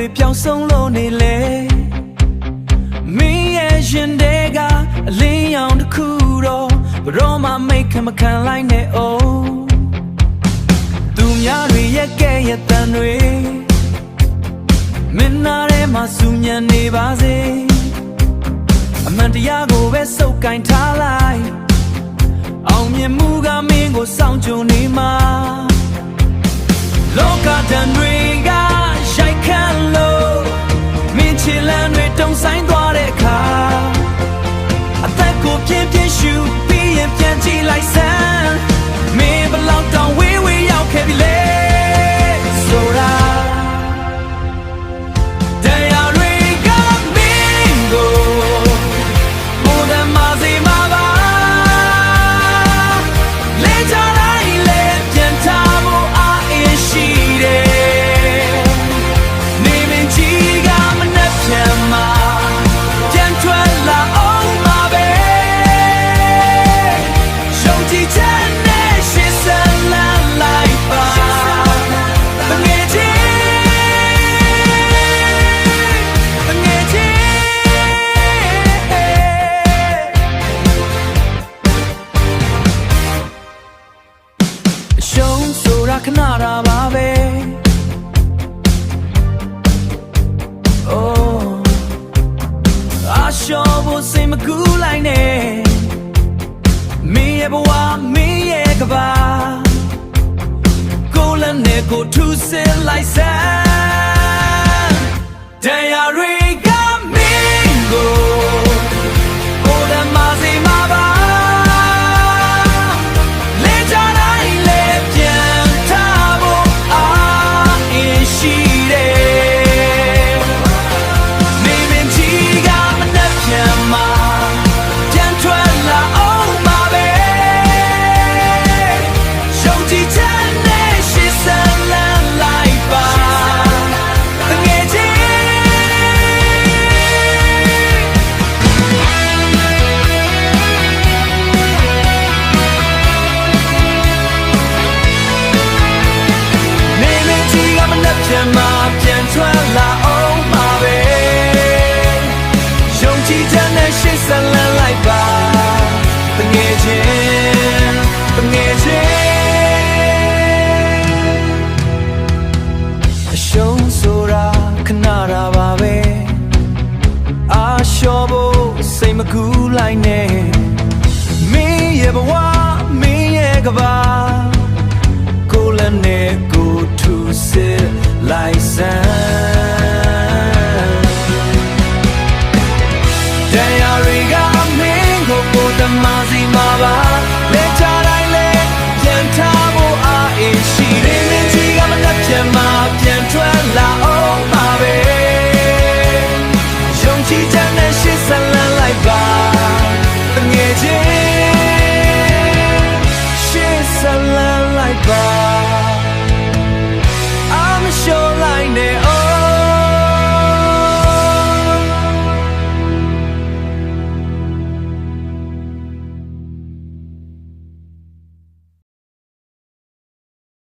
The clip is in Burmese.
တွေပြောင်းဆုံးလို့နေလေမင်းရဲ့ရှင်တွေက အလင်းရောင်တစ်ခုတော့ဘရောမမိတ်ခမခံလိုက်နဲ့အိုးသူများတွေရဲ့ကဲ့ရဲ့တန်တွေမင်းနာထဲမှာစူညံနေပါစေအမှန်တရားကိုပဲစုပ်ကိုင်ထားလိုက်အောင်မြင်မှုကမင်းကိုစောင့်ကြိုနေမှာလောကတန်တွေကရိုက်ခတ်လို့မင်းချစ်လန်းတွေတုံဆိုင်သွားတဲ့အခါအသက်ကိုပြင်းပြင်းရှူပြီးရင်ပြန်ကြည့်လိုက်စမ်းမင်းဘလောက်တောင်ဝေးဝေးရောက်ခဲ့ပြီလဲဆိုတာတရားတွေကမင်းကိုမိုးတမ်းမစေမှာပါလဲကြတိုင်းလဲပြန်ထားဖို့အားအင်းရှိတယ်နေမင်းကြီးကမနှက်ပြန်မှာပြန်ထွက်လာအောင်မှာပဲရှုံးကြည့်ချက်နဲ့ရှင်းစမ်းလန်းလိုက်ပါတငယ်ချင်းရှုံးဆိုတာခဏတာပါပဲအရှော့ဖို့စိတ်မကူးလိုက်နဲ့မင်းရဲ့ဘဝမင်းရဲ့ကဘာကိုယ်လည်းနဲ့ကိုထူးစင်လိုက်စမ်းတရားတွေကမင်းကိုကိုယ်လည်းမစေမှာပါလဲကြတိုင်းလဲပြန်ထားဖို့အားအင်းရှိတယ်နေမင်းကြီးကမနှက်ပြန်မှာပြန်ထွက်လာအောင်မှာပဲရှုံးကြည့်ချက်နဲ့ရှင်းစမ်းလန်းလိုက်ပါတငယ်ချင်းနေမင်းကြီးကမနှက်ပြန်မှာပြန်ထွက်လာအောင်မှာပဲရှုံးကြည့်ချက်နဲ့ရှင်းစမ်းလန်းလိုက်ပါတငယ်ချင်းတငယ်ချင်းအရှုံးဆိုတာခဏတာပါပဲအရှော့ဖို့စိတ်မကူးလိုက်နဲ့မင်းရဲ့ဘဝမင်းရဲ့ကဘာကိုယ်လည်းနဲ့ကိုထူစစ်လိုက်စမ်း